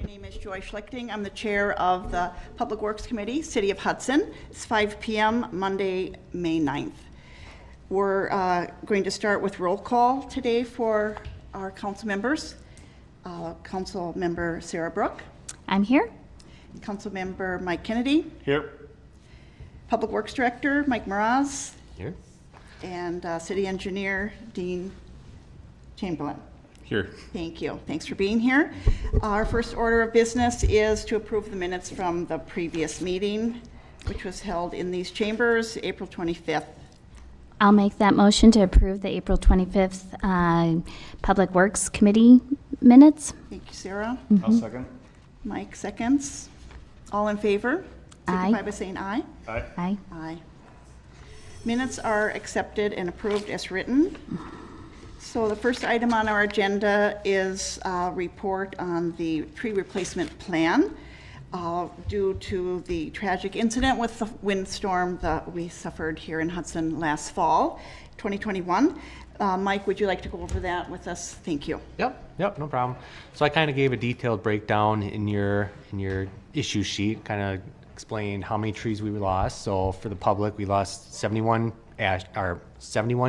name is Joy Schlichting. I'm the chair of the Public Works Committee, City of Hudson. It's 5 p.m. Monday, May 9th. We're going to start with roll call today for our council members. Council member Sarah Brook. I'm here. Council member Mike Kennedy. Here. Public Works Director Mike Mraz. Here. And City Engineer Dean Chamberlain. Here. Thank you. Thanks for being here. Our first order of business is to approve the minutes from the previous meeting, which was held in these chambers, April 25th. I'll make that motion to approve the April 25th Public Works Committee minutes. Thank you, Sarah. I'll second. Mike seconds. All in favor? Aye. Signify by saying aye. Aye. Aye. Aye. Minutes are accepted and approved as written. So the first item on our agenda is a report on the tree replacement plan. Due to the tragic incident with the windstorm that we suffered here in Hudson last fall, 2021. Mike, would you like to go over that with us? Thank you. Yep, no problem. So I kind of gave a detailed breakdown in your issue sheet, kind of explained how many trees we lost. So for the public, we lost 71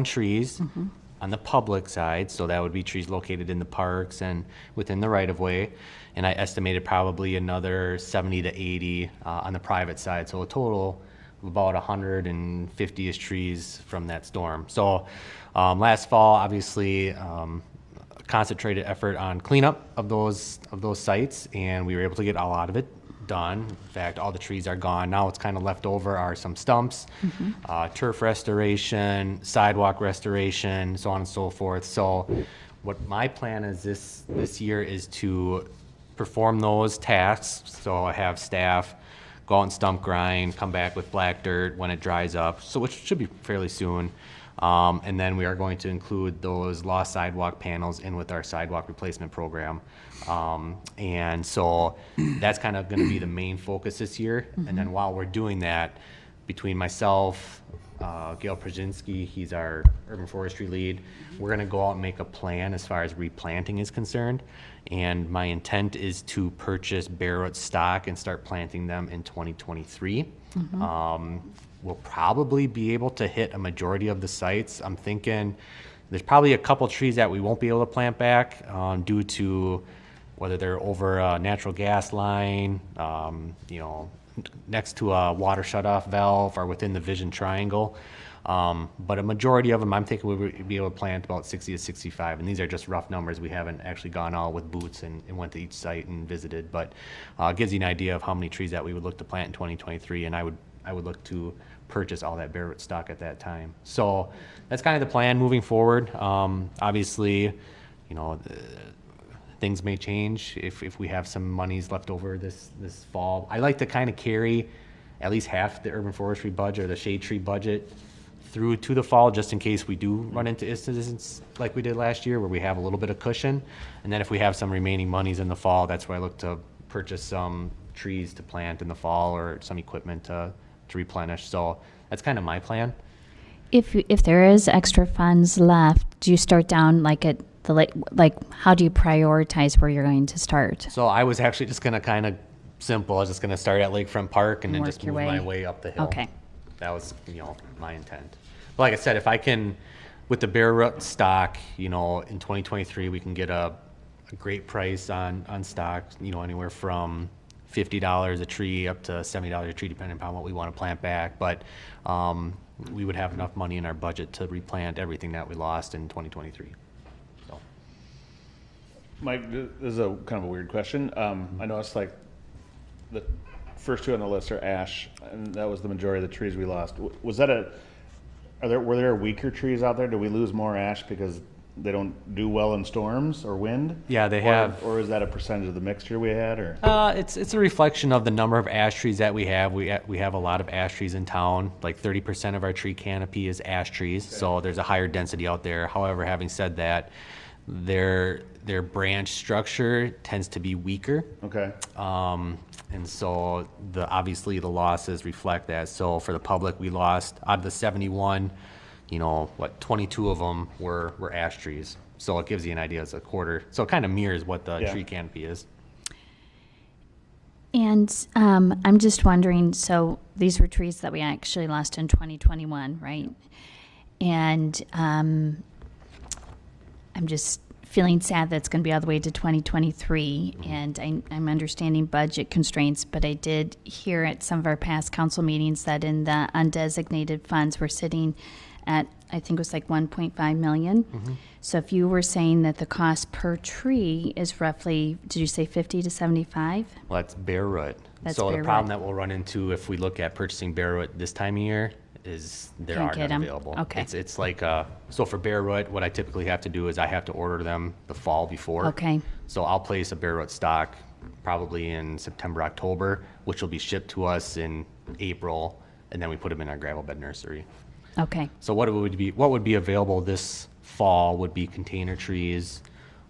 trees on the public side. So that would be trees located in the parks and within the right of way. And I estimated probably another 70 to 80 on the private side. So a total of about 150-ish trees from that storm. So last fall, obviously, concentrated effort on cleanup of those sites, and we were able to get a lot of it done. In fact, all the trees are gone. Now what's kind of left over are some stumps, turf restoration, sidewalk restoration, so on and so forth. So what my plan is this year is to perform those tasks. So I have staff go out and stump grind, come back with black dirt when it dries up, so which should be fairly soon. And then we are going to include those lost sidewalk panels in with our sidewalk replacement program. And so that's kind of going to be the main focus this year. And then while we're doing that, between myself, Gail Przynski, he's our urban forestry lead, we're going to go out and make a plan as far as replanting is concerned. And my intent is to purchase bare root stock and start planting them in 2023. We'll probably be able to hit a majority of the sites. I'm thinking there's probably a couple trees that we won't be able to plant back due to whether they're over a natural gas line, next to a water shutoff valve or within the vision triangle. But a majority of them, I'm thinking we'll be able to plant about 60 to 65. And these are just rough numbers. We haven't actually gone out with boots and went to each site and visited. But it gives you an idea of how many trees that we would look to plant in 2023. And I would look to purchase all that bare root stock at that time. So that's kind of the plan moving forward. Obviously, things may change if we have some monies left over this fall. I like to kind of carry at least half the urban forestry budget or the shade tree budget through to the fall, just in case we do run into incidents like we did last year where we have a little bit of cushion. And then if we have some remaining monies in the fall, that's where I look to purchase some trees to plant in the fall or some equipment to replenish. So that's kind of my plan. If there is extra funds left, do you start down like at the how do you prioritize where you're going to start? So I was actually just going to kind of simple. I was just going to start at Lakefront Park and then Work just your move way. my way up the hill. Okay. That was, my intent. But like I said, if I can, with the bare root stock, in 2023, we can get a great price on stock, anywhere from $50 a tree up to $70 a tree, depending upon what we want to plant back. But we would have enough money in our budget to replant everything that we lost in 2023. So. Mike, this is a kind of a weird question. I noticed like the first two on the list are ash, and that was the majority of the trees we lost. Was that were there weaker trees out there? Did we lose more ash because they don't do well in storms or wind? Yeah, they have. Or is that a percentage of the mixture we had? Or it's a reflection of the number of ash trees that we have. We have a lot of ash trees in town. Like 30% of our tree canopy is ash trees, so there's a higher density out there. However, having said that, their branch structure tends to be weaker. Okay. And so obviously the losses reflect that. So for the public, we lost out of the 71, 22 of them were ash trees. So it gives you an idea. It's a quarter. So it kind of mirrors what the Yeah. tree canopy is. And I'm just wondering, so these were trees that we actually lost in 2021, right? And I'm just feeling sad that it's going to be all the way to 2023. And I'm understanding budget constraints, but I did hear at some of our past council meetings that in the undesignated funds, we're sitting at, I think it was like 1.5 million. So if you were saying that the cost per tree is roughly, did you say 50 to 75? Well, that's bare root. That's So bare the problem root. that we'll run into if we look at purchasing bare root this time of year is there Can't are get none 'em. available. Okay. It's like, so for bare root, what I typically have to do is I have to order them the fall before. Okay. So I'll place a bare root stock probably in September, October, which will be shipped to us in April, and then we put them in our gravel bed nursery. Okay. So what would be available this fall would be container trees,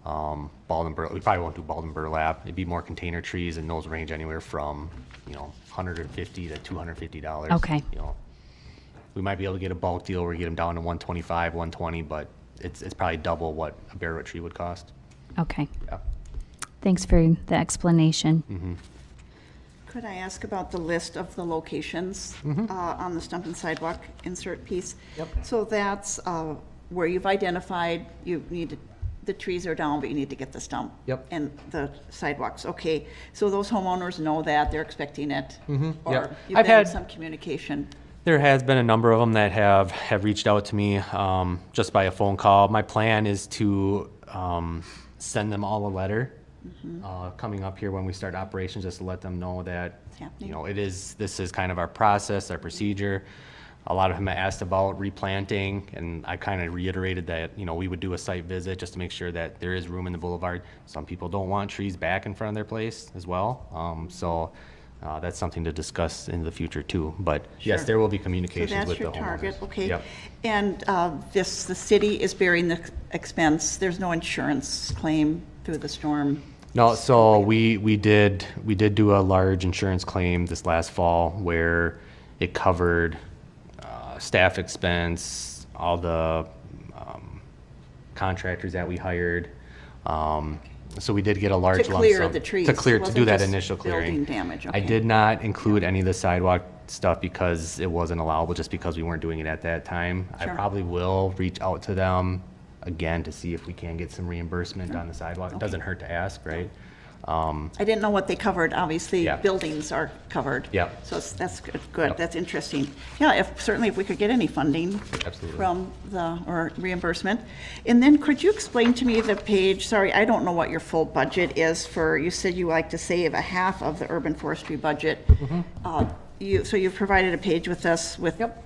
bald and burlap. We probably won't do bald and burlap. It'd be more container trees, and those range anywhere from, $150 to $250. Okay. We might be able to get a bulk deal where we get them down to 125, 120, but it's probably double what a bare root tree would cost. Okay. Yeah. Thanks for the explanation. Could I ask about the list of the locations on the stump and sidewalk insert piece? Yep. So that's where you've identified the trees are down, but you need to get the stump. Yep. And the sidewalks, okay. So those homeowners know that, they're expecting it? Or Yep. you've I've been in had- some communication? There has been a number of them that have reached out to me just by a phone call. My plan is to send them all a letter coming up here when we start operations, just to let them know that It's happening. this is kind of our process, our procedure. A lot of them asked about replanting, and I kind of reiterated that we would do a site visit just to make sure that there is room in the boulevard. Some people don't want trees back in front of their place as well, so that's something to discuss in the future too. But yes, Sure. there will be So communications that's with the your homeowners. target, okay. Yep. And the city is bearing the expense, there's no insurance claim through the storm? No, so we did do a large insurance claim this last fall where it covered staff expense, all the contractors that we hired. So we did get a large lump clear sum. the trees. To clear, It to wasn't do that just initial clearing. building damage, I okay. did not include any of the sidewalk stuff because it wasn't allowable, just because we weren't doing it at that time. I Sure. probably will reach out to them again to see if we can get some reimbursement on the sidewalk. It doesn't hurt to ask, right? I didn't know what they covered. Obviously, Yeah. buildings are covered. Yep. So that's good. Yep. That's interesting. Yeah, certainly if we could get any funding Absolutely. from or reimbursement. And then could you explain to me the page, sorry, I don't know what your full budget is for, you said you like to save a half of the urban forestry budget. So you've provided a page with us with. Yep.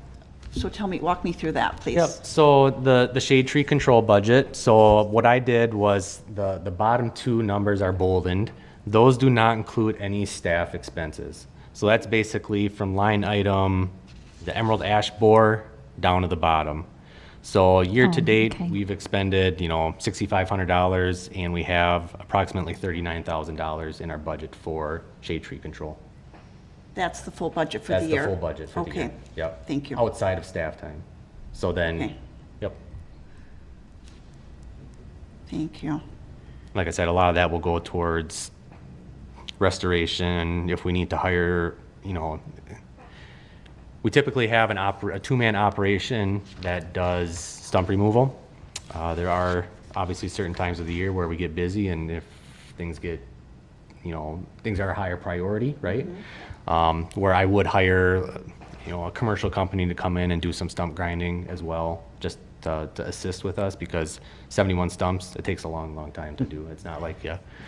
So walk me through that, please. Yep, so the shade tree control budget, so what I did was the bottom two numbers are boldened. Those do not include any staff expenses. So that's basically from line item, the emerald ash borer down to the bottom. So year to date, okay. we've expended, $6,500, and we have approximately $39,000 in our budget for shade tree control. That's the full budget for That's the the year? full budget for the year. Okay. Yep. Thank you. Outside of staff time. So then, Okay. yep. Thank you. Like I said, a lot of that will go towards restoration. If we need to hire, we typically have a two-man operation that does stump removal. There are obviously certain times of the year where we get busy, and if things get, things are a higher priority, right? Where I would hire, a commercial company to come in and do some stump grinding as well, just to assist with us, because 71 stumps, it takes a long, long time to do. It's not like,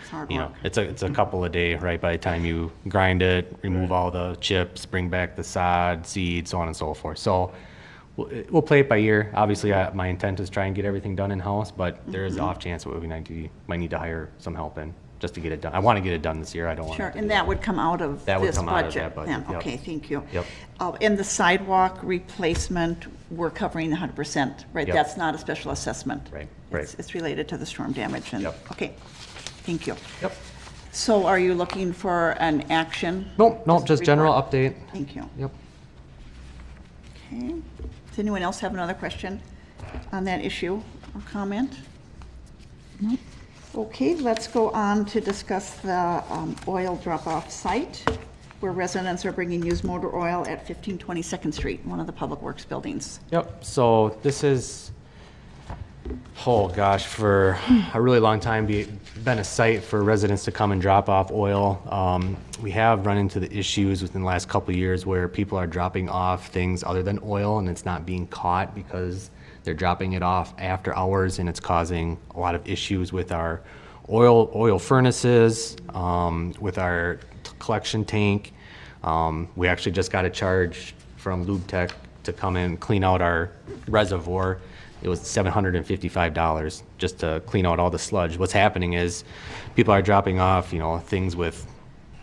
hard work. it's a couple a day, right? By the time you grind it, remove all the chips, bring back the sod, seed, so on and so forth. So we'll play it by ear. Obviously, my intent is try and get everything done in-house, but there is the off chance that we might need to hire some help in just to get it done. I want to get it done this year. I don't want Sure, to. and that would come out of That would this come out of budget that budget, then? yep. Okay, thank you. Yep. And the sidewalk replacement, we're covering 100%, right? Yep. That's not a special assessment? Right, It's related to the storm damage and, Yep. okay, thank you. Yep. So are you looking for an action? Nope, just a general report? update. Thank you. Yep. Okay. Does anyone else have another question on that issue or comment? Okay, let's go on to discuss the oil drop-off site where residents are bringing used motor oil at 1520 Second Street, one of the Public Works buildings. Yep, so this is, oh gosh, for a really long time been a site for residents to come and drop off oil. We have run into the issues within the last couple of years where people are dropping off things other than oil and it's not being caught because they're dropping it off after hours and it's causing a lot of issues with our oil furnaces, with our collection tank. We actually just got a charge from Lube Tech to come and clean out our reservoir. It was $755 just to clean out all the sludge. What's happening is people are dropping off, things with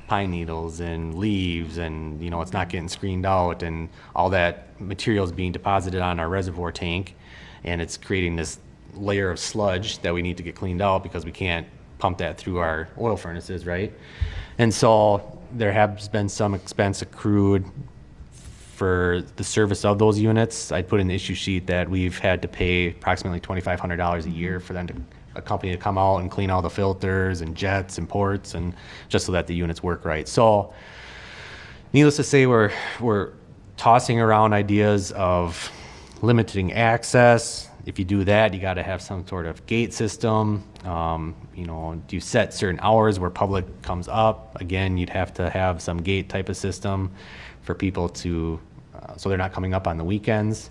pine needles and leaves and, it's not getting screened out and all that material is being deposited on our reservoir tank and it's creating this layer of sludge that we need to get cleaned out because we can't pump that through our oil furnaces, right? And so there has been some expense accrued for the service of those units. I put in the issue sheet that we've had to pay approximately $2,500 a year for them a company to come out and clean all the filters and jets and ports and just so that the units work right. So needless to say, we're tossing around ideas of limiting access. If you do that, you got to have some sort of gate system. Do you set certain hours where public comes up? Again, you'd have to have some gate type of system for people to, so they're not coming up on the weekends.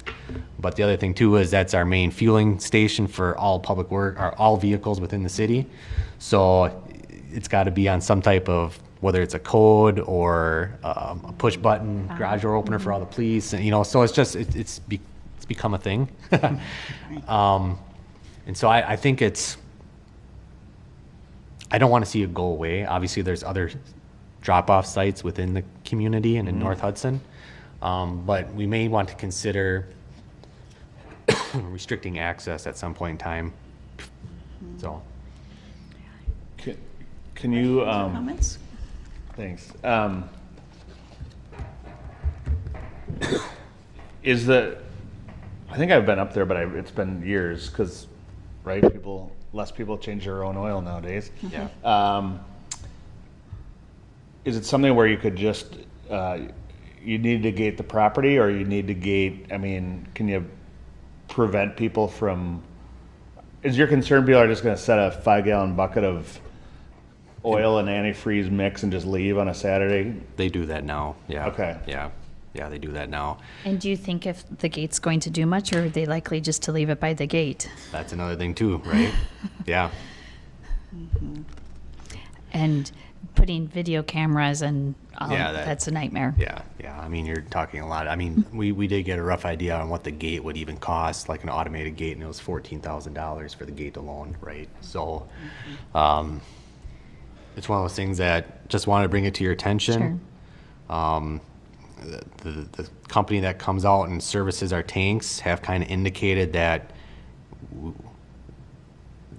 But the other thing too is that's our main fueling station for all public work, or all vehicles within the city. So it's got to be on some type of, whether it's a code or a push button garage door opener for all the police, and so it's just it's become a thing. And so I think I don't want to see it go away. Obviously, there's other drop-off sites within the community and in North Hudson, but we may want to consider restricting access at some point in time. So, Can you, Comments? thanks. I think I've been up there, but it's been years because, right, less people change their own oil nowadays. yeah. Is it something where you could just, you need to gate the property or you need to gate, can you prevent people from, is your concern people are just going to set a 5-gallon bucket of oil and antifreeze mix and just leave on a Saturday? They do that now. Yeah. Okay. Yeah, they do that now. And do you think if the gate's going to do much, or are they likely just to leave it by the gate? That's another thing too, right? Yeah. And putting video cameras and all, Yeah, that's a nightmare. Yeah. You're talking a lot. We did get a rough idea on what the gate would even cost, like an automated gate, and it was $14,000 for the gate alone, right? So, it's one of those things that just want to bring it to your attention. Sure. The company that comes out and services our tanks have kind of indicated that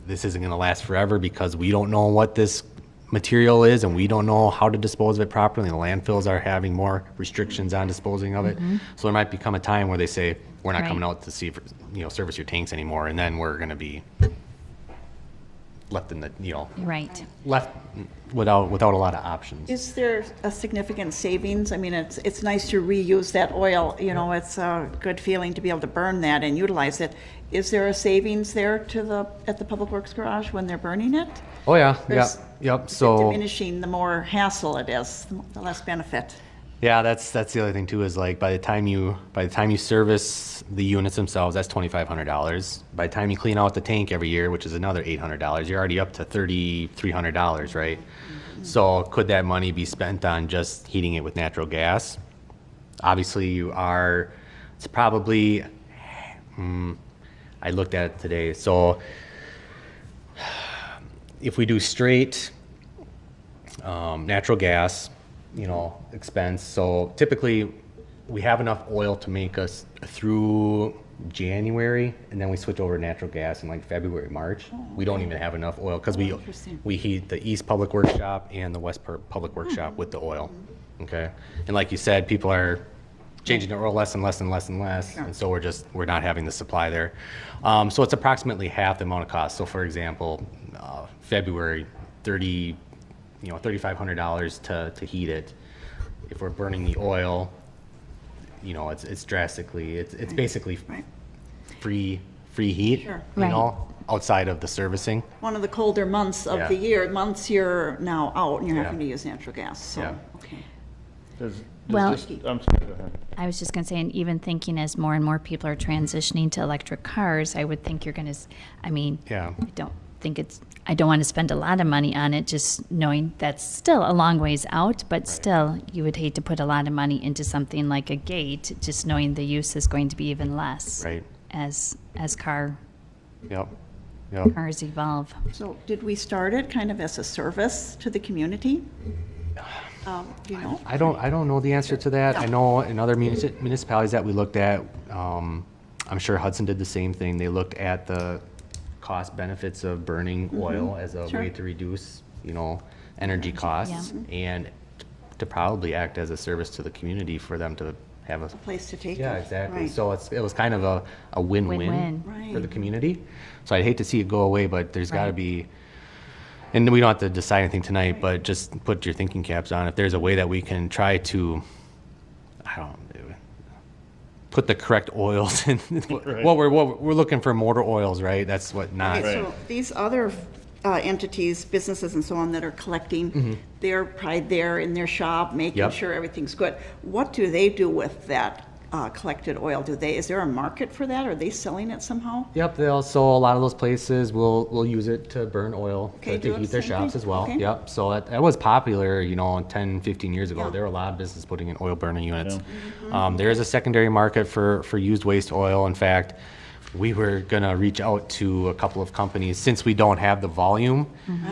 this isn't going to last forever because we don't know what this material is and we don't know how to dispose of it properly. The landfills are having more restrictions on disposing of it. So there might become a time where they say, we're not Right. coming out to see, service your tanks anymore. And then we're going to be left in the, Right. left without a lot of options. Is there a significant savings? It's nice to reuse that oil, it's a good feeling to be able to burn that and utilize it. Is there a savings there at the Public Works garage when they're burning it? Oh yeah, There's- yep. Is it So diminishing the more hassle it is, the less benefit? yeah, that's the other thing too is like by the time you service the units themselves, that's $2,500. By the time you clean out the tank every year, which is another $800, you're already up to $3,300, right? So could that money be spent on just heating it with natural gas? Obviously, it's probably. I looked at it today. So if we do straight natural gas, expense. So typically we have enough oil to make us through January, and then we switch over to natural gas in like February, March. We don't even have enough oil because interesting. we heat the East Public Works Shop and the West Public Works Shop with the oil. Okay. And like you said, people are changing the oil less and less and less and less, Sure. and so we're not having the supply there. So it's approximately half the amount of cost. So for example, February, $3,500 to heat it. If we're burning the oil, it's drastically, it's basically Right. free heat, Sure. Right. outside of the servicing. One of the colder months of Yeah. the year, months you're now out and you're Yeah. having to use natural gas, so, Yeah. okay. Well- I'm sorry, go ahead. I was just going to say, and even thinking as more and more people are transitioning to electric cars, I would think you're going to, Yeah. I don't want to spend a lot of money on it, just knowing that's still a long ways out, but still, you would hate to put a lot of money into something like a gate, just knowing the use is going to be even less. Right. As Yep. cars evolve. So did we start it kind of as a service to the community? Do you know? I don't know the answer to that. I know in other municipalities that we looked at, I'm sure Hudson did the same thing. They looked at the cost benefits of burning oil as a Sure. way to reduce, energy costs and to probably act as a service to the community for them to have a. Place to take it. Yeah, exactly. Right. So it was kind of a win-win Win-win. for the Right. community. So I'd hate to see it go away, but there's got to Right. be, and we don't have to decide anything tonight, but just put your thinking caps on. If there's a way that we can try to, put the correct oils in, Right. what we're looking for motor oils, right? That's what not. Okay, so these other entities, businesses and so on that are collecting, they're probably there in their shop, making Yep. sure everything's good. What do they do with that collected oil? Is there a market for that? Are they selling it somehow? Yep, so a lot of those places will use it to burn oil Okay, to do it heat their same shops thing? as well. Okay. Yep, so that was popular, 10, 15 years ago. Yeah. There were a lot of businesses putting in oil burning units. There is a secondary market for used waste oil. In fact, we were gonna reach out to a couple of companies, since we don't have the volume,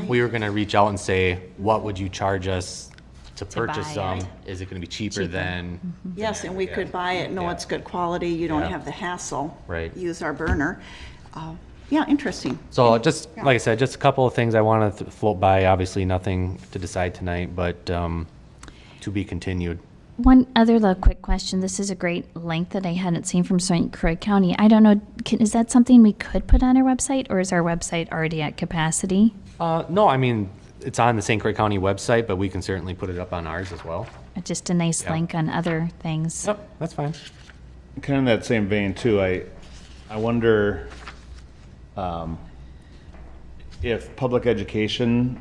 we were gonna reach out and say, what would you charge us to purchase buy some? it. Is it gonna be cheaper than? Yes, and we could buy it, know Yeah. it's good quality, you don't Yeah. have the hassle. Right. Use our burner. Yeah, interesting. So just, like I said, just a couple of things I want to float by. Obviously, nothing to decide tonight, but to be continued. One other little quick question. This is a great link that I hadn't seen from St. Croix County. I don't know, is that something we could put on our website, or is our website already at capacity? No, I mean, it's on the St. Croix County website, but we can certainly put it up on ours as well. Just a nice Yeah. link on other things. Yep, that's fine. Kind of in that same vein too, I wonder if public education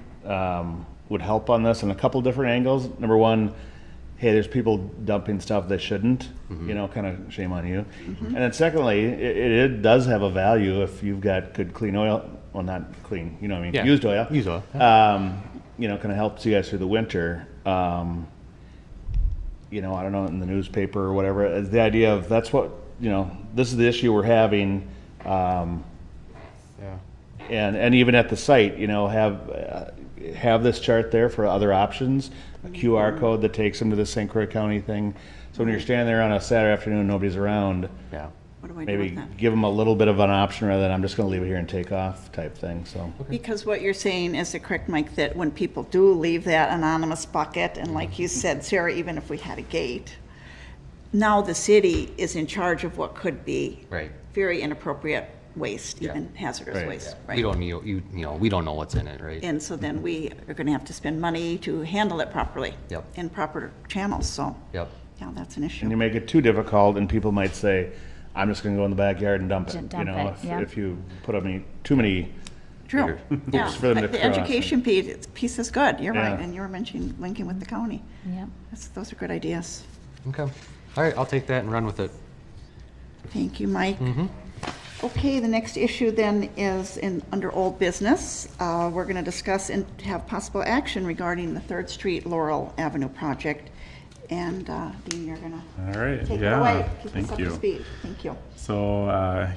would help on this in a couple different angles. Number one, hey, there's people dumping stuff they shouldn't, kind of shame on you. And then secondly, it does have a value if you've got good clean oil, well, not clean, you know what I mean, Yeah. used oil. Used oil, Kind of helps you guys through the winter. I don't know, in the newspaper or whatever, is the idea of that's what, this is the issue we're having. Yeah. And even at the site, have this chart there for other options, a QR code that takes them to the St. Croix County thing. So when you're standing there on a Saturday afternoon, nobody's around, Yeah. What do I do maybe with that? give them a little bit of an option rather than I'm just gonna leave it here and take off type thing, so. Because what you're saying is correct, Mike, that when people do leave that anonymous bucket, and like you said, Sarah, even if we had a gate, now the city is in charge of what could be Right. very inappropriate waste, Yeah. even hazardous Right. waste, We right? don't we don't know what's in it, right? And so then we are gonna have to spend money to handle it properly. Yep. In proper channels, so, Yep. yeah, that's an And you issue. make it too difficult and people might say, I'm just gonna go in the backyard and dump it. Just dump it, yeah. If you put up too many, True, yeah. hoops for them to But the cross. education piece is good, you're right, Yeah. and you were mentioning linking with the county. Yep. Those are good ideas. Okay. All right, I'll take that and run with it. Thank you, Mike. Okay, the next issue then is under old business. We're going to discuss and have possible action regarding the 3rd Street Laurel Avenue project. And Dean, you're going to All right, take it yeah, away. Keep us thank up to you. speed. Thank you. So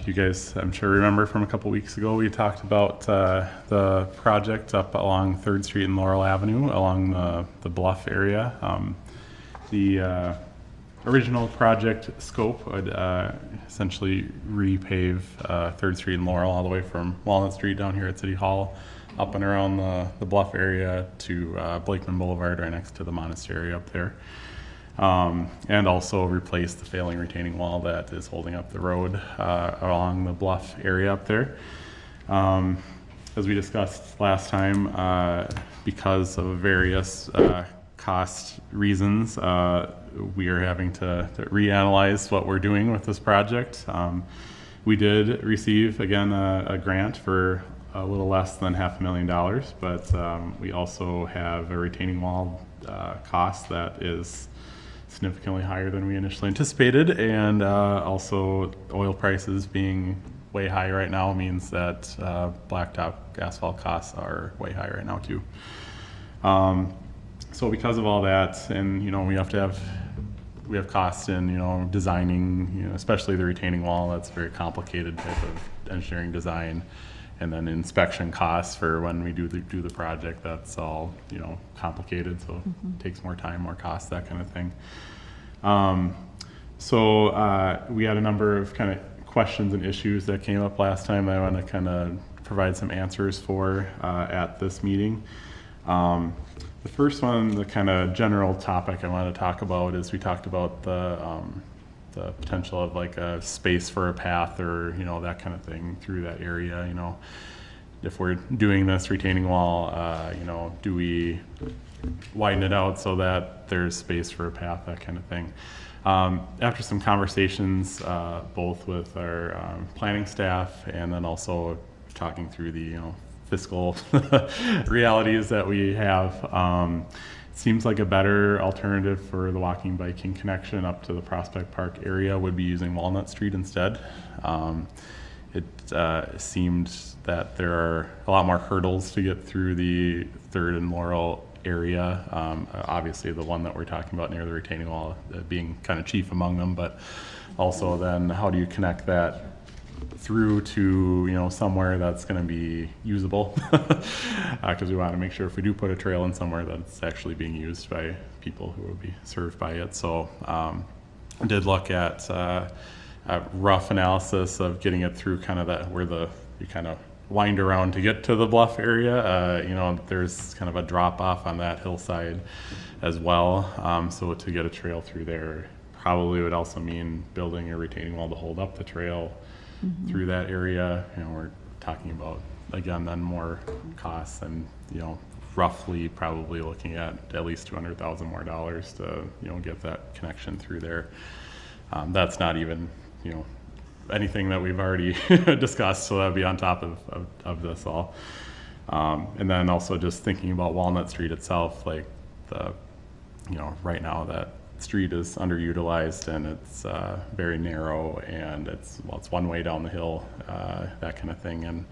you guys, I'm sure remember from a couple weeks ago, we talked about the project up along 3rd Street and Laurel Avenue along the Bluff area. The original project scope would essentially repave 3rd Street and Laurel all the way from Walnut Street down here at City Hall up and around the Bluff area to Blakeman Boulevard right next to the monastery up there. And also replace the failing retaining wall that is holding up the road along the bluff area up there. As we discussed last time, because of various cost reasons, we are having to reanalyze what we're doing with this project. We did receive, again, a grant for a little less than $500,000, but we also have a retaining wall cost that is significantly higher than we initially anticipated, and also oil prices being way high right now means that blacktop asphalt costs are way high right now too. So because of all that, and we have costs in designing, especially the retaining wall. That's a very complicated type of engineering design, and then inspection costs for when we do the project. That's all complicated, so it takes more time, more cost, that kind of thing. So we had a number of kind of questions and issues that came up last time that I want to kind of provide some answers for at this meeting. The first one, the kind of general topic I want to talk about, is we talked about the potential of like a space for a path, or that kind of thing through that area. If we're doing this retaining wall, do we widen it out so that there's space for a path, that kind of thing. After some conversations, both with our planning staff and then also talking through the fiscal realities that we have, it seems like a better alternative for the walking biking connection up to the Prospect Park area would be using Walnut Street instead. It seemed that there are a lot more hurdles to get through the 3rd and Laurel area. Obviously the one that we're talking about near the retaining wall being kind of chief among them, but also then how do you connect that through to somewhere that's going to be usable, because we want to make sure if we do put a trail in somewhere that it's actually being used by people who will be served by it. So I did look at a rough analysis of getting it through kind of that where you kind of wind around to get to the bluff area. There's kind of a drop off on that hillside as well. So to get a trail through there probably would also mean building a retaining wall to hold up the trail through that area. We're talking about, again, then more costs, and roughly probably looking at least $200,000 more to get that connection through there. That's not even anything that we've already discussed, so that'd be on top of this all. And then also just thinking about Walnut Street itself, like right now that street is underutilized, and it's very narrow, and it's one way down the hill, that kind of thing. And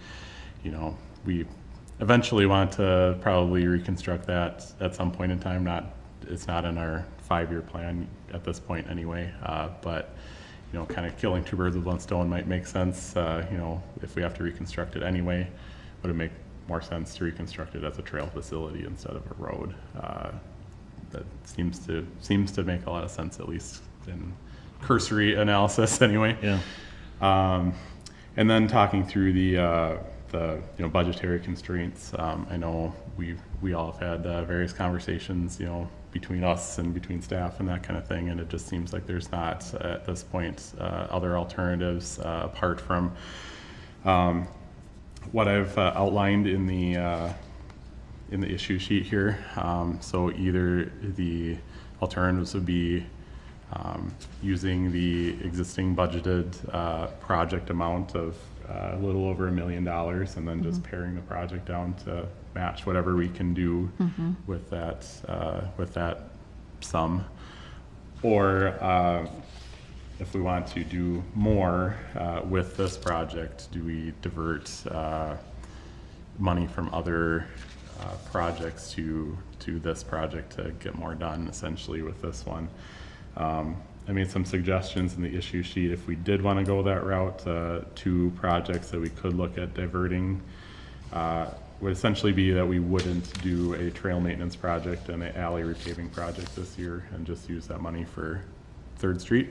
we eventually want to probably reconstruct that at some point in time. It's not in our 5-year plan at this point anyway, but kind of killing two birds with one stone might make sense. If we have to reconstruct it anyway, would it make more sense to reconstruct it as a trail facility instead of a road? That seems to make a lot of sense, at least in cursory analysis anyway. Yeah. And then talking through the budgetary constraints, I know we all have had various conversations, between us and between staff and that kind of thing, and it just seems like there's not at this point other alternatives apart from what I've outlined in the issue sheet here. So either the alternatives would be using the existing budgeted project amount of a little over $1 million, and then just paring the project down to match whatever we can do with that sum. Or if we want to do more with this project, do we divert money from other projects to this project to get more done essentially with this one? I made some suggestions in the issue sheet. If we did want to go that route, 2 projects that we could look at diverting would essentially be that we wouldn't do a trail maintenance project and an alley repaving project this year and just use that money for 3rd Street.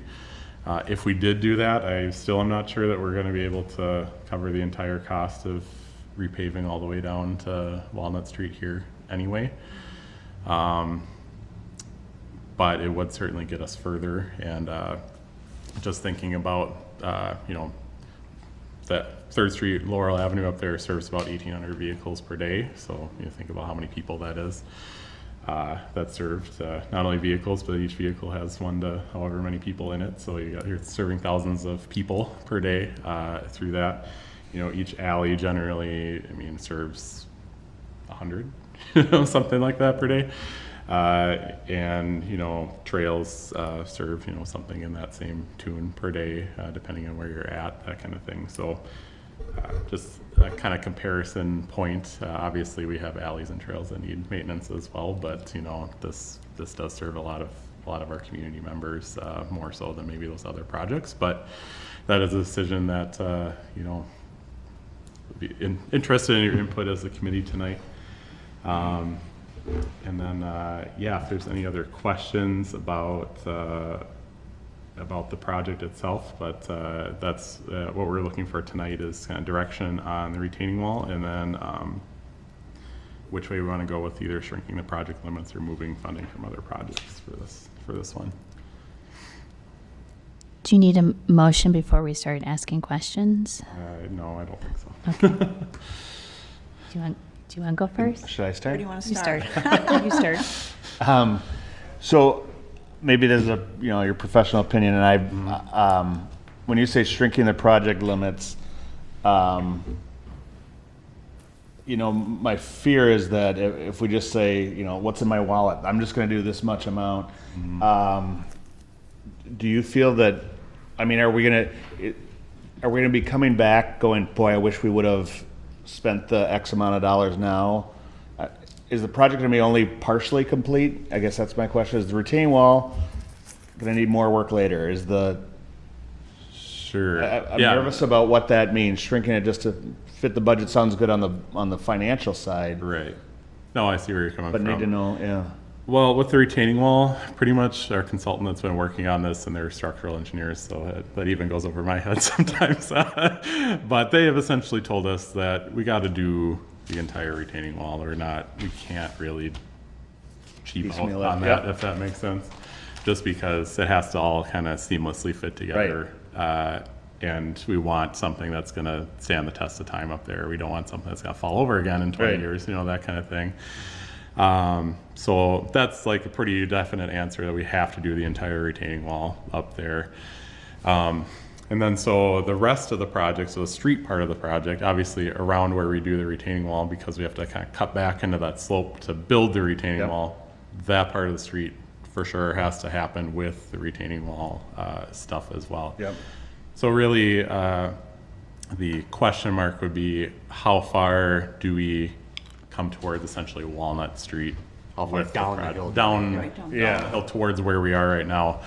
If we did do that, I still am not sure that we're going to be able to cover the entire cost of repaving all the way down to Walnut Street here anyway. but it would certainly get us further. And just thinking about, you know, that 3rd Street, Laurel Avenue up there serves about 1,800 vehicles per day. So you think about how many people that is. That served not only vehicles, but each vehicle has 1 to however many people in it. So you're serving thousands of people per day through that. You know, each alley generally, I mean, serves 100, something like that per day. And, you know, trails serve, you know, something in that same tune per day, depending on where you're at, that kind of thing. So just a kind of comparison point. Obviously, we have alleys and trails that need maintenance as well, but, you know, this does serve a lot of our community members, more so than maybe those other projects. But that is a decision that, you know, would be interested in your input as a committee tonight. And then, yeah, if there's any other questions about the project itself, but that's what we're looking for tonight is kind of direction on the retaining wall, and then which way we want to go with either shrinking the project limits or moving funding from other projects for this one. Do you need a motion before we start asking questions? No, I don't think so. Okay. Do you want to go first? Should I Where start? do you want to You start? start. You start. So maybe there's a, you know, your professional opinion, and when you say shrinking the project limits, you know, my fear is that if we just say, you know, what's in my wallet, I'm just going to do this much amount. Do you feel that, I mean, are we going to be coming back going, boy, I wish we would have spent the X amount of dollars now? Is the project going to be only partially complete? I guess that's my question. Is the retaining wall going to need more work later? Is Sure. I'm Yeah. nervous about what that means. Shrinking it just to fit the budget sounds good on the financial side, Right. No, I see where you're coming but from. need to know, yeah. Well, with the retaining wall, pretty much our consultant that's been working on this, and they're structural engineers, so that even goes over my head sometimes. But they have essentially told us that we got to do the entire retaining wall or not. We can't really cheap out Piecemeal it, on that, yep. if that makes sense. Just because it has to all kind of seamlessly fit together. And we want something that's going to stand the test of time up there. We don't want something that's going to fall over again in 20 Right. years, you know, that kind of thing. So that's like a pretty definite answer that we have to do the entire retaining wall up there. And then so the rest of the project, so the street part of the project, obviously around where we do the retaining wall, because we have to kind of cut back into that slope to build the retaining Yep. wall, that part of the street for sure has to happen with the retaining wall stuff as well. Yep. So really, the question mark would be, how far do we come towards essentially Walnut Street? How far with the down the project? hill? Down, Right down. Yeah. down the hill towards where we are right now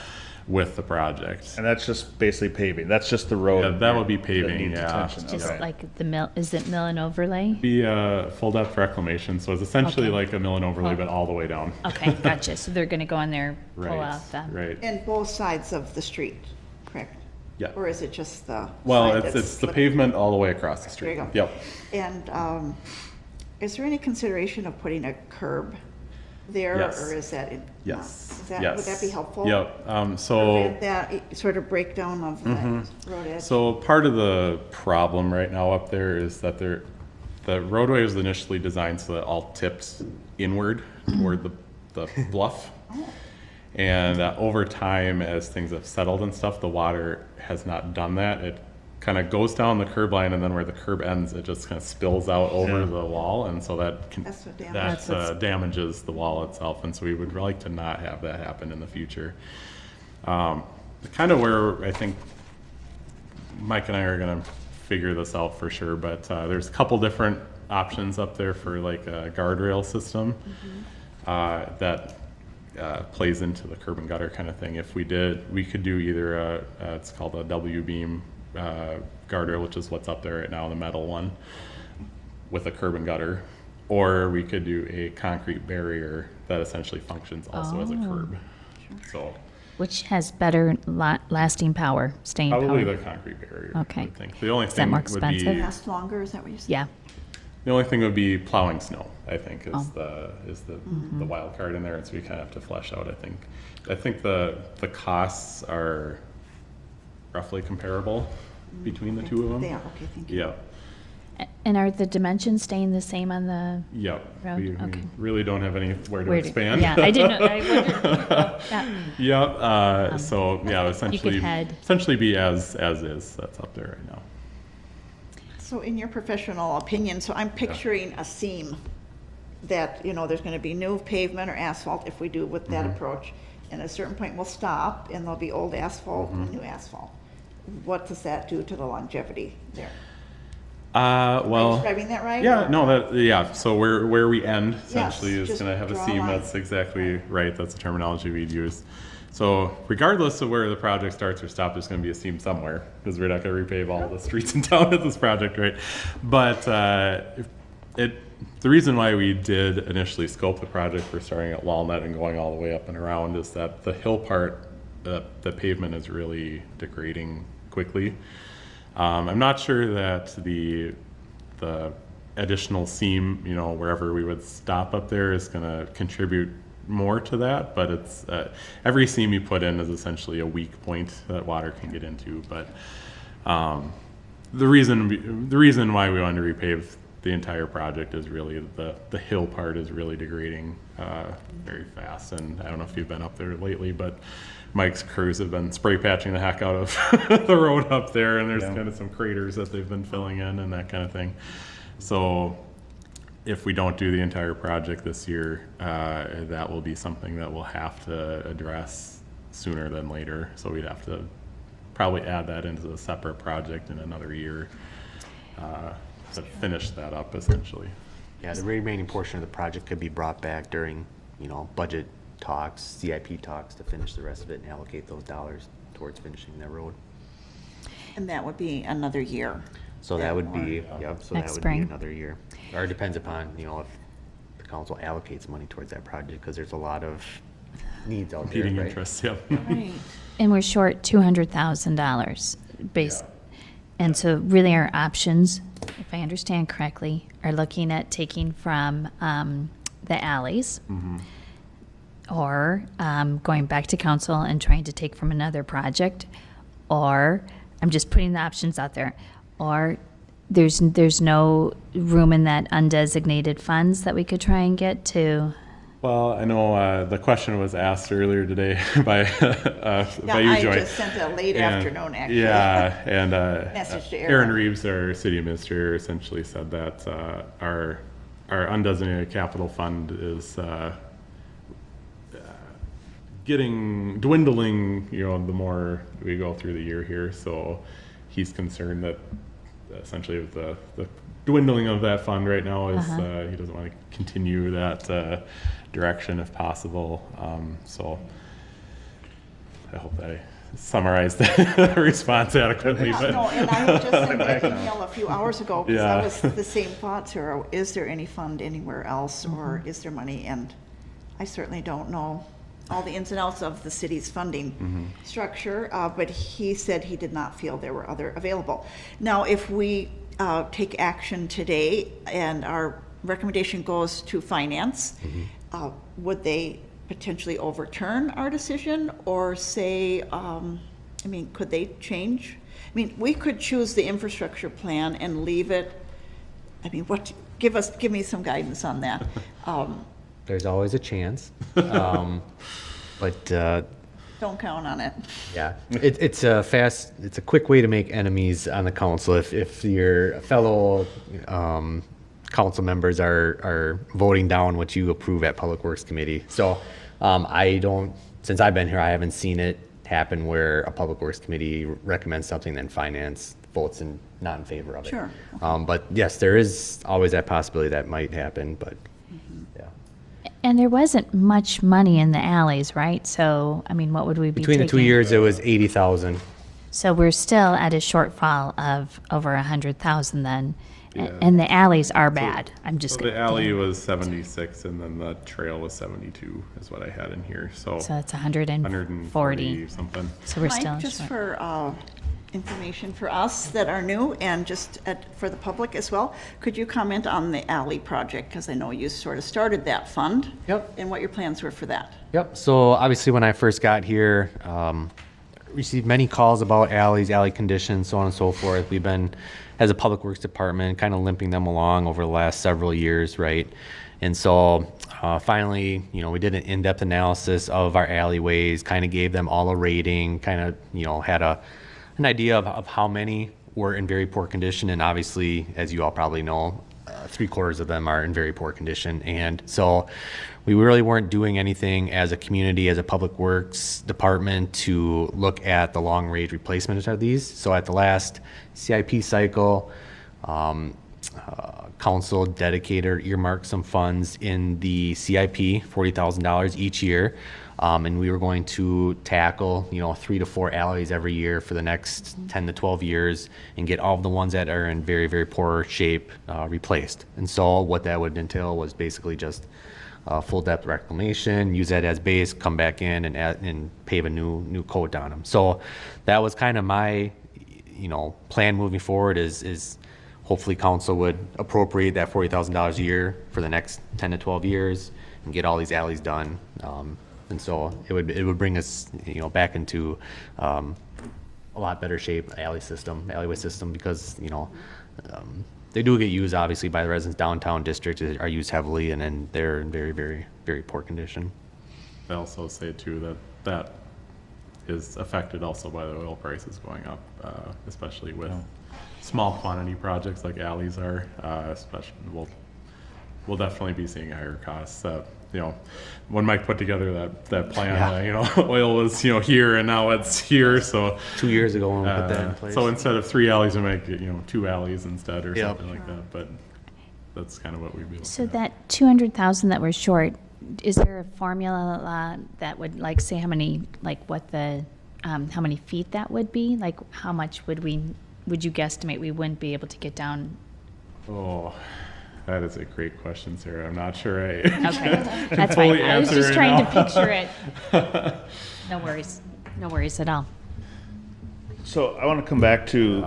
with the project. And that's just basically paving. That's just the road. Yeah, that would be that paving, needs yeah. attention. Just Okay. like the mill, is it mill and overlay? Be a full depth reclamation, so it's essentially Okay. like a mill and overlay, but all the way down. Okay, gotcha. So they're gonna go in there, pull Right, out the. right. And both sides of the street, correct? Yeah. Or is it just the Well, side it's that's the slip- pavement all the way across the There street. you go. Yep. And is there any consideration of putting a curb there? Yes. Or is that? Yes. Is that, Yes. would that be helpful? Yep. So. Prevent that sort of breakdown of that road edge? So part of the problem right now up there is that the roadway was initially designed so that it all tipped inward toward the bluff. And over time, as things have settled and stuff, the water has not done that. It kind of goes down the curb line, and then where the curb ends, it just kind of spills out over the wall, and so that That's what damages. damages the wall itself. And so we would like to not have that happen in the future. Kind of where I think Mike and I are going to figure this out for sure, but there's a couple different options up there for like a guardrail system that plays into the curb and gutter kind of thing. If we did, we could do either it's called a W-beam guardrail, which is what's up there right now, the metal one, with a curb and gutter, or we could do a concrete barrier that essentially functions also as a curb. So Which has better lasting power, staying probably power? the concrete barrier. Okay. I would think. The only Is that thing more would expensive? be Last longer, is that what you said? Yeah, The only thing would be plowing snow, I think, is the wild card in there, and so we kind of have to flesh out, I think the costs are roughly comparable between the two of them. They are, okay, thank you. Yeah, And are the dimensions staying the same on the, yeah. Road, We okay. really don't have anywhere to where do- expand. Yeah, I didn't know, I wondered about that. Yep, so, yeah, essentially, head. essentially be as is, that's up there right now. So in your professional opinion, so I'm picturing a seam that, you know, there's gonna be new pavement or asphalt if we do with that approach. And at a certain point, we'll stop and there'll be old asphalt and new asphalt. What does that do to the longevity there? Am I Well, describing that right? yeah, or- no, yeah, so where we end essentially is just gonna have a draw a seam, line. that's exactly right, that's the terminology we'd use. So regardless of where the project starts or stops, there's gonna be a seam somewhere, because we're not gonna repave all the streets in town with this project, right? But, the reason why we did initially scope the project for starting at Walnut and going all the way up and around is that the hill part, the pavement is really degrading quickly. I'm not sure that the additional seam, you know, wherever we would stop up there is gonna contribute more to that, but it's, every seam you put in is essentially a weak point that water can get into, but, the reason why we wanted to repave the entire project is really the hill part is really degrading, very fast, and I don't know if you've been up there lately, but Mike's crews have been spray patching the heck out of the road up there, and there's kind of some craters that they've been filling in and that kind of thing. So if we don't do the entire project this year, that will be something that we'll have to address sooner than later. So we'd have to probably add that into a separate project in another year to finish that up essentially. Yeah, the remaining portion of the project could be brought back during, you know, budget talks, CIP talks to finish the rest of it and allocate those dollars towards finishing that road. And that would be another year. So that would be, yep, so that Next would spring. be another year. Or it depends upon, you know, if the council allocates money towards that project, because there's a lot of needs out there, Competing right? interests, yep. Right. And we're short $200,000 base. And so really our options, if I understand correctly, are looking at taking from the alleys or going back to council and trying to take from another project, or I'm just putting the options out there, or there's no room in that undesignated funds that we could try and get to. Well, I know the question was asked earlier today by you, I Joy. just sent a late And- afternoon, actually. Yeah, and Message to Aaron Aaron. Reeves, our city administrator, essentially said that our undesignated capital fund is dwindling, you know, the more we go through the year here. So he's concerned that essentially with the dwindling of that fund right now is he doesn't want to continue that direction if possible. So I hope I summarized the response adequately. Yeah, But no, and I had just sent that email a few hours ago, because Yeah. that was the same thought, Sarah. Is there any fund anywhere else, or is there money? And I certainly don't know all the ins and outs of the city's funding structure, but he said he did not feel there were other available. Now, if we take action today and our recommendation goes to finance, would they potentially overturn our decision, or say, could they change? I mean, we could choose the infrastructure plan and leave it. I mean, give me some guidance on that. There's always a chance. But Don't count on it. yeah, it's a quick way to make enemies on the council if your fellow council members are voting down what you approve at Public Works Committee. So since I've been here, I haven't seen it happen where a Public Works Committee recommends something, then finance votes not in favor of it. Sure. But yes, there is always that possibility that might happen, but yeah. And there wasn't much money in the alleys, right? So, I mean, what would we be Between the 2 taking? years, it was 80,000. So we're still at a shortfall of over 100,000 then. And the alleys are bad. I'm just. so the alley was 76, and then the trail was 72, is what I had in here. So So it's 140. 140 something. So we're still Mike, just short. for information for us that are new and just for the public as well. Could you comment on the alley project? Because I know you sort of started that fund. Yep. And what your plans were for that. Yep. So obviously, when I first got here, received many calls about alleys, alley conditions, so on and so forth. We've been, as a public works department, kind of limping them along over the last several years, right? And so finally, we did an in-depth analysis of our alleyways, kind of gave them all a rating, kind of, had an idea of how many were in very poor condition. And obviously, as you all probably know, 3/4 of them are in very poor condition. And so we really weren't doing anything as a community, as a public works department, to look at the long range replacement of these. So at the last CIP cycle, council dedicated, earmarked some funds in the CIP, $40,000 each year. And we were going to tackle, 3 to 4 alleys every year for the next 10 to 12 years and get all of the ones that are in very, very poor shape replaced. And so what that would entail was basically just full depth reclamation, use that as base, come back in and pave a new coat on them. So that was kind of my, plan moving forward is hopefully council would appropriate that $40,000 a year for the next 10 to 12 years and get all these alleys done. And so it would bring us, back into a lot better shape alleyway system, because they do get used obviously by the residents downtown district, are used heavily, and then they're in very, very, very poor condition. I also say too that is affected also by the oil prices going up, especially with small quantity projects like alleys are. Especially, we'll definitely be seeing higher costs. When Mike put together that plan, oil was here and now it's here. So 2 years ago when we put that in place. So instead of 3 alleys, we might get 2 alleys instead or something like that. But that's kind of what we'd be looking So at. that 200,000 that we're short, is there a formula that would say how many, how many feet that would be? Like how much would you guesstimate we wouldn't be able to get down? Oh, that is a great question, Sarah. I'm not sure I Okay, that's fine. fully I was answer just it trying now. to picture it. No worries at all. So I want to come back to,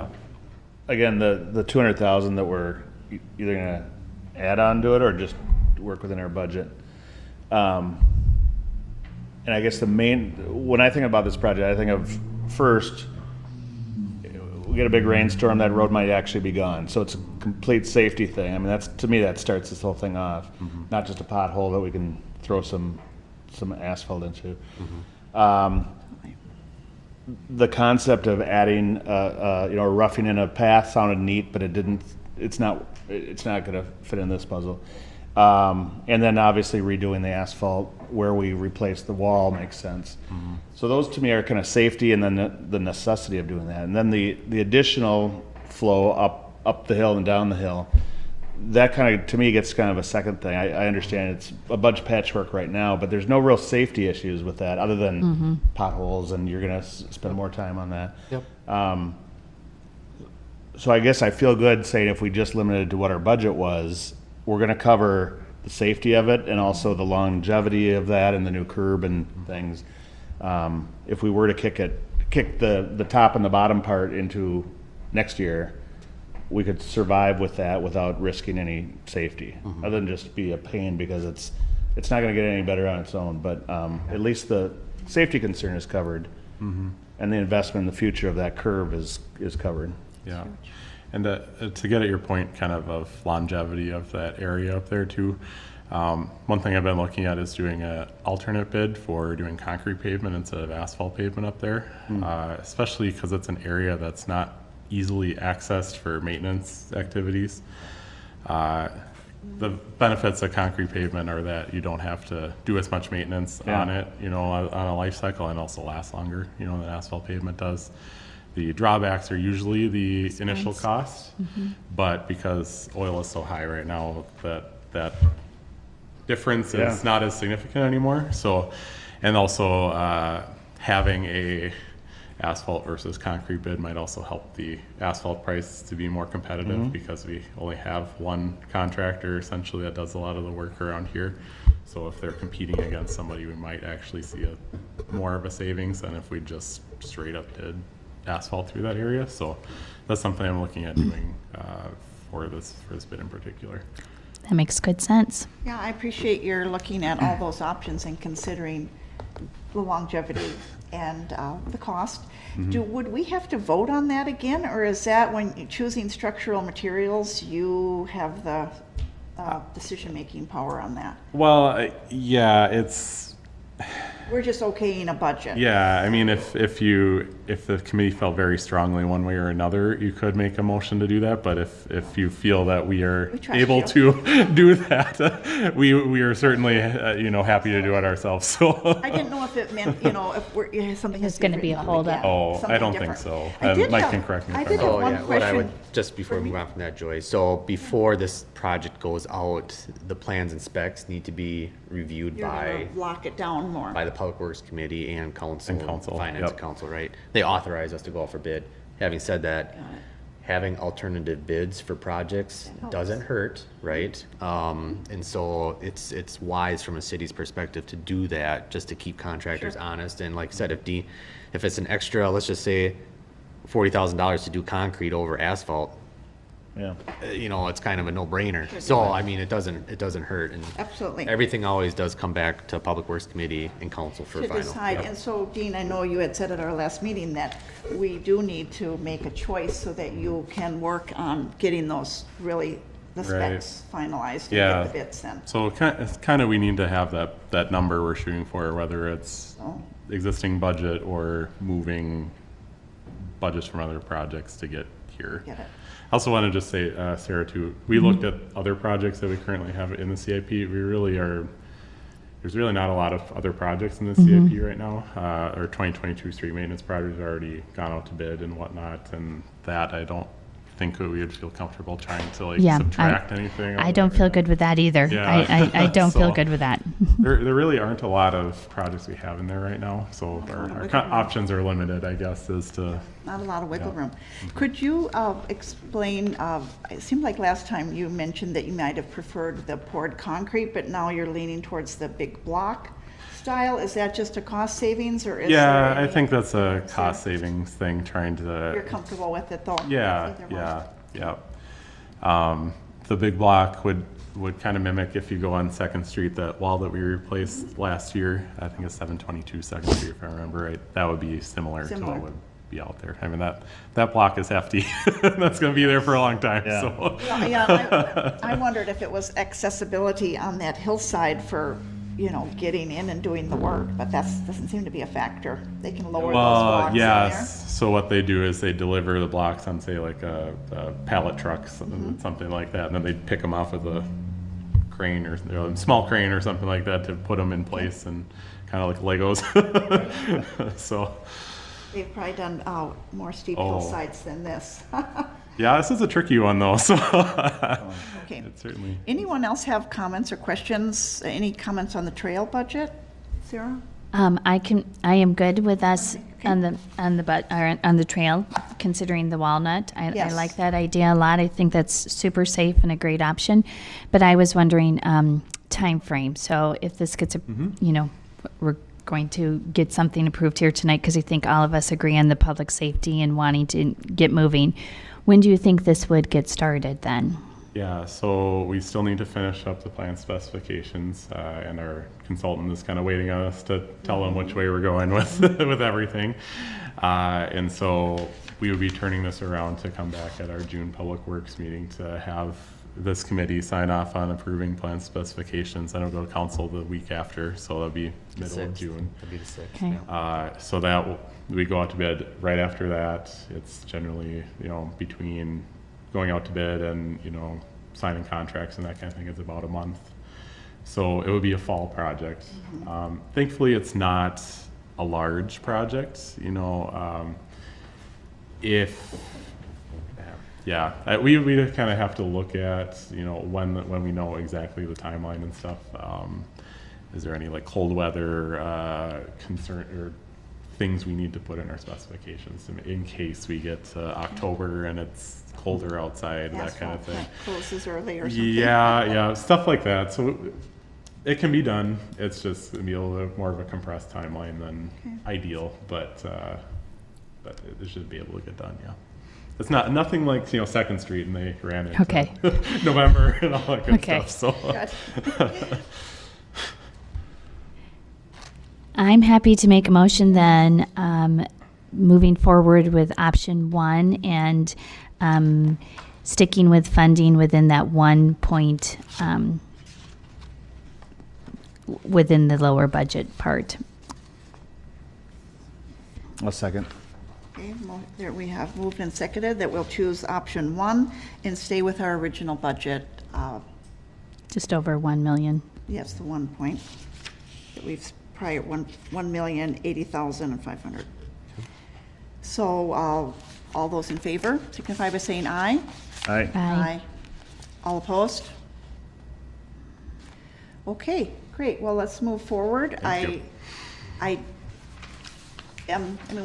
again, the 200,000 that we're either going to add on to it or just work within our budget. And I guess when I think about this project, I think of first, we get a big rainstorm, that road might actually be gone. So it's a complete safety thing. I mean, to me, that starts this whole thing off. Not just a pothole that we can throw some asphalt into. The concept of adding, roughing in a path sounded neat, but it's not going to fit in this puzzle. And then obviously redoing the asphalt where we replace the wall makes sense. So those to me are kind of safety, and then the necessity of doing that. And then the additional flow up the hill and down the hill, that kind of, to me, gets kind of a second thing. I understand it's a bunch of patchwork right now, but there's no real safety issues with that other than potholes, and you're going to spend more time on that. Yep. So I guess I feel good saying if we just limited to what our budget was, we're going to cover the safety of it and also the longevity of that and the new curb and things. If we were to kick the top and the bottom part into next year, we could survive with that without risking any safety, other than just be a pain because it's not going to get any better on its own. But at least the safety concern is covered, and the investment in the future of that curve is covered. Yeah. And to get at your point kind of longevity of that area up there too, one thing I've been looking at is doing an alternate bid for doing concrete pavement instead of asphalt pavement up there, especially because it's an area that's not easily accessed for maintenance activities. The benefits of concrete pavement are that you don't have to do as much maintenance on it, on a life cycle, and also lasts longer, than asphalt pavement does. The drawbacks are usually the initial cost, but because oil is so high right now, that difference is not as significant anymore. So, and also having a asphalt versus concrete bid might also help the asphalt price to be more competitive because we only have one contractor essentially that does a lot of the work around here. So if they're competing against somebody, we might actually see more of a savings than if we just straight up did asphalt through that area. So that's something I'm looking at doing for this bid in particular. That makes good sense. Yeah, I appreciate your looking at all those options and considering the longevity and the cost. Would we have to vote on that again, or is that when you're choosing structural materials, you have the decision-making power on that? Well, yeah, it's We're just okaying a budget. yeah. I mean, if the committee felt very strongly one way or another, you could make a motion to do that. But if you feel that we are We trust able you. to do that, we are certainly happy to do it ourselves. So. I didn't know if it meant, if something There's has to gonna be a written holdup. again, Oh, I something don't think different. so. I did Mike have- can correct me if I I'm did wrong. have Oh, one yeah, what I would, question. just before we move on from that, Joy, so before this project goes out, the plans and specs need to be reviewed You're by gonna lock it down more. the Public Works Committee and Council. And council, Finance yep. Council, right? They authorize us to go out for bid. Having said that, having alternative bids for projects doesn't hurt, right? And so it's wise from a city's perspective to do that, just to keep contractors honest. And like I said, if it's an extra, let's just say $40,000 to do concrete over asphalt, Yeah. it's kind of a no-brainer. So, I mean, it doesn't hurt. And Absolutely. everything always does come back to Public Works Committee and Council for To final. decide, and so Dean, I know you had said at our last meeting that we do need to make a choice so that you can work on getting those really, the Right. specs finalized Yeah. and get the bids then. So it's kind of, we need to have that number we're shooting for, whether it's Oh. existing budget or moving budgets from other projects to get here. Get it. I also want to just say, Sarah, too, we looked at other projects that we currently have in the CIP. There's really not a lot of other projects in the CIP right now. Our 2022 street maintenance project has already gone out to bid and whatnot, and that I don't think we would feel comfortable trying to Yeah, subtract anything. I don't feel good with that either. Yeah. I don't feel So- good with that. There really aren't a lot of projects we have in there right now, so our options are limited, I guess, as to, Not a lot of wiggle Yeah. room. Could you explain, it seemed like last time you mentioned that you might have preferred the poured concrete, but now you're leaning towards the big block style. Is that just a cost savings, or is there yeah, I any- think that's a cost savings thing, trying You're to, comfortable with it, though? yeah, Either one. yeah. The big block would kind of mimic, if you go on Second Street, that wall that we replaced last year, I think it's 722 Second Street, if I remember right, that would be similar to Similar. what would be out there. I mean, that block is hefty. That's gonna be there for a long time, Yeah. so. Yeah, I wondered if it was accessibility on that hillside for, getting in and doing the work, but doesn't seem to be a factor. They can lower those blocks in there. Yes. So what they do is they deliver the blocks on, say, like a pallet truck, something like that, and then they pick them off with a crane or a small crane or something like that to put them in place, and kind of like Legos. So, They've probably done more steep Oh. hillsides than this. yeah, this is a tricky one though. So Okay. it certainly. Anyone else have comments or questions? Any comments on the trail budget? Sarah? I am good with us on the trail, considering the walnut. I Yes. like that idea a lot. I think that's super safe and a great option. But I was wondering, time frame. So if this gets, we're going to get something approved here tonight, because I think all of us agree on the public safety and wanting to get moving. When do you think this would get started then? Yeah, so we still need to finish up the plan specifications, and our consultant is kind of waiting on us to tell them which way we're going with with everything. And so we would be turning this around to come back at our June Public Works meeting to have this committee sign off on approving plan specifications. Then it'll go to council the week after, so that'll be middle of June. That'd be the 6th. Okay. yeah. So that we go out to bid right after that. It's generally, between going out to bid and, signing contracts and that kind of thing is about a month. So it would be a fall project. Thankfully, it's not a large project, we kind of have to look at, when we know exactly the timeline and stuff. Is there any like cold weather concern or things we need to put in our specifications in case we get to October and it's colder outside, that kind of Asphalt thing. plant closes early or something. Yeah, stuff like that. So it can be done. It's just gonna be a little bit more of a compressed timeline than ideal, but but it should be able to get done, yeah. It's nothing like, Second Street and they ran it Okay. November and all that good Okay. stuff, so. Good. I'm happy to make a motion then, moving forward with option 1 and sticking with funding within that 1 point, within the lower budget part. A second. Okay, there we have moved and seconded that we'll choose option 1 and stay with our original budget. Just over 1 million. Yes, the 1 point that we've prior, 1,080,500. So all those in favor signify by saying aye. Aye. Aye. All opposed? Okay, great. Well, let's move forward. I mean,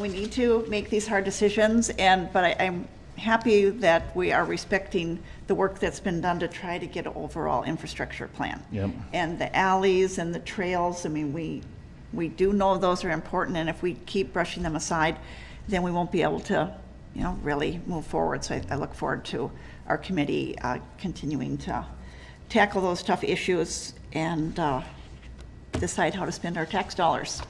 we need to make these hard decisions, but I'm happy that we are respecting the work that's been done to try to get an overall infrastructure plan. Yep. And the alleys and the trails, I mean, we do know those are important, and if we keep brushing them aside, then we won't be able to, really move forward. So I look forward to our committee continuing to tackle those tough issues and decide how to spend our tax dollars.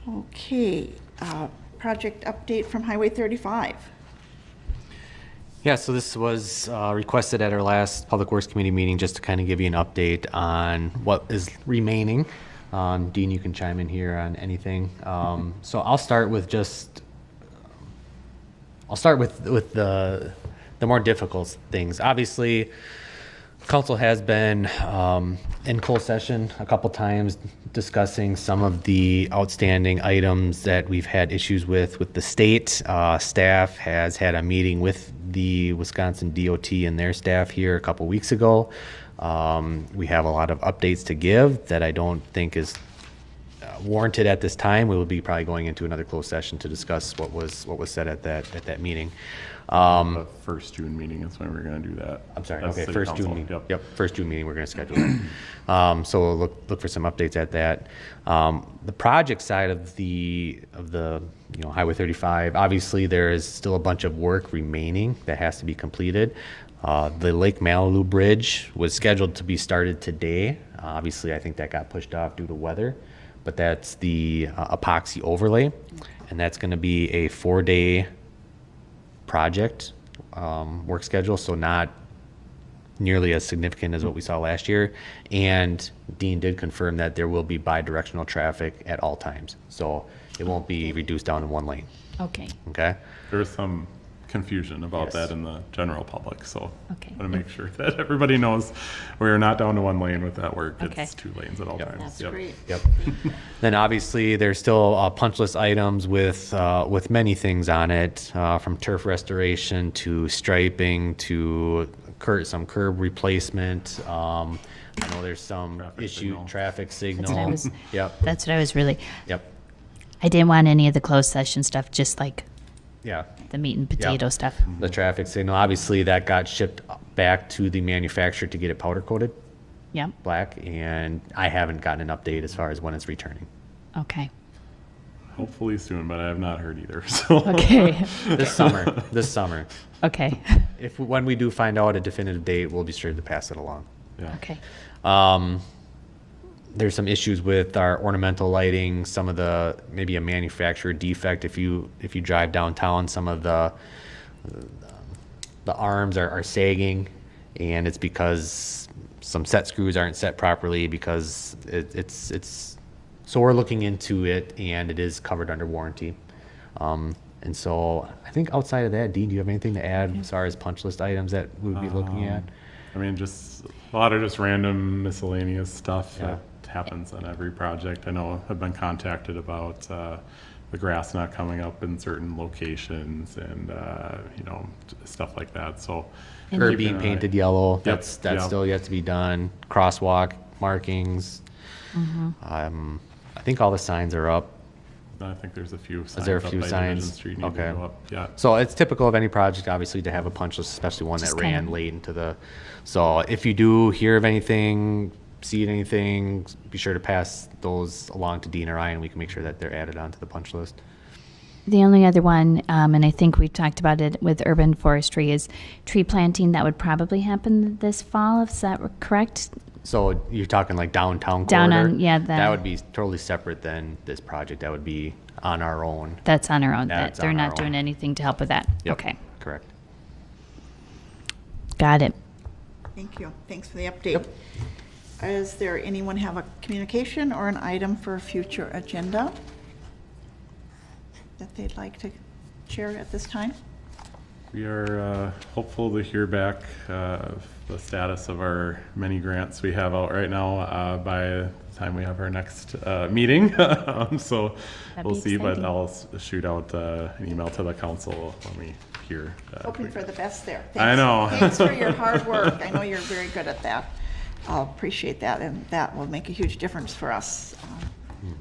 Okay, project update from Highway 35. Yeah, so this was requested at our last Public Works Committee meeting, just to kind of give you an update on what is remaining. Dean, you can chime in here on anything. So I'll start with the more difficult things. Obviously, council has been in closed session a couple times discussing some of the outstanding items that we've had issues with the state. Staff has had a meeting with the Wisconsin DOT and their staff here a couple weeks ago. We have a lot of updates to give that I don't think is warranted at this time. We will be probably going into another closed session to discuss what was said at that meeting. The first June meeting is when we're gonna do that. I'm sorry. As Okay, city first council. June meeting. Yep. Yep, first June meeting, we're gonna schedule it. So we'll look for some updates at that. The project side of the Highway 35, obviously there is still a bunch of work remaining that has to be completed. The Lake Malibu Bridge was scheduled to be started today. Obviously, I think that got pushed off due to weather, but that's the epoxy overlay, and that's gonna be a 4-day project work schedule, so not nearly as significant as what we saw last year. And Dean did confirm that there will be bi-directional traffic at all times, so it won't be reduced down to one lane. Okay. Okay. There's some confusion about Yes. that in the general public, so Okay. I want to make sure that everybody knows we are not down to one lane with that work. Okay. It's 2 lanes at all times. That's Yep. great. Yep. Then obviously there's still punch list items with many things on it, from turf restoration to striping to some curb replacement. I know there's some traffic signal. That's what I was, Yep. that's what I was really, Yep. I didn't want any of the closed session stuff, just like Yeah. the meat and potato stuff. The traffic signal, obviously that got shipped back to the manufacturer to get it powder coated Yep. black, and I haven't gotten an update as far as when it's returning. Okay. Hopefully soon, but I have not heard either, so. Okay. This summer. Okay. When we do find out a definitive date, we'll be sure to pass it along. Yeah. Okay. There's some issues with our ornamental lighting, some of maybe a manufacturer defect. If you drive downtown, some of the arms are sagging, and it's because some set screws aren't set properly, because so we're looking into it, and it is covered under warranty. And so I think outside of that, Dean, do you have anything to add as far as punch list items that we would be looking at? I mean, just a lot of just random miscellaneous stuff Yeah. that happens on every project. I know I've been contacted about the grass not coming up in certain locations and, stuff like that, so. Curb keeping being an eye. painted yellow, Yep, that's yep. still yet to be done. Crosswalk markings. I think all the signs are up. I think there's a few signs there a up few by Division signs? Street need to Okay. go up. Yeah. So it's typical of any project, obviously, to have a punch list, especially one that Just ran kinda- late into so if you do hear of anything, see anything, be sure to pass those along to Dean or I, and we can make sure that they're added onto the punch list. The only other one, and I think we've talked about it with urban forestry, is tree planting. That would probably happen this fall, is that correct? So you're talking like downtown Down corridor? on- yeah, That would be totally separate than this project. That would be on our own. That's on our own. That's They're on our not doing own. anything to help with that. Yep, Okay, correct. got it. Thank you. Thanks for the update. Is there anyone have a communication or an item for a future agenda that they'd like to share at this time? We are hopeful to hear back the status of our many grants we have out right now by the time we have our next meeting. So we'll be see, but exciting. I'll shoot out an email to the council when we hear. Hoping for the best there. I know. Thanks for your hard work. I know you're very good at that. I'll appreciate that, and that will make a huge difference for us.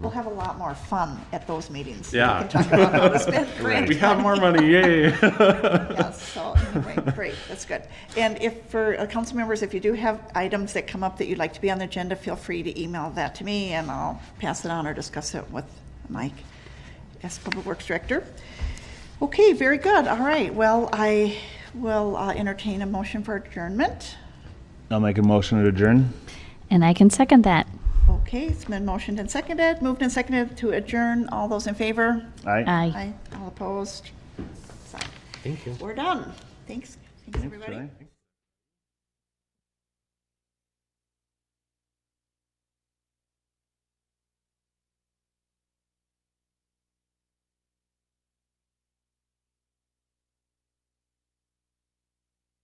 We'll have a lot more fun at those meetings. Yeah. We can talk about how to spend grant We have money. more money, yay! Yes, so anyway, great, that's good. And if, for council members, if you do have items that come up that you'd like to be on the agenda, feel free to email that to me, and I'll pass it on or discuss it with Mike as Public Works Director. Okay, very good, all right. Well, I will entertain a motion for adjournment. I'll make a motion to adjourn. And I can second that. Okay, it's been motioned and seconded, moved and seconded to adjourn. All those in favor? Aye. Aye. All opposed? Thank you. We're done. Thanks, everybody. Aye.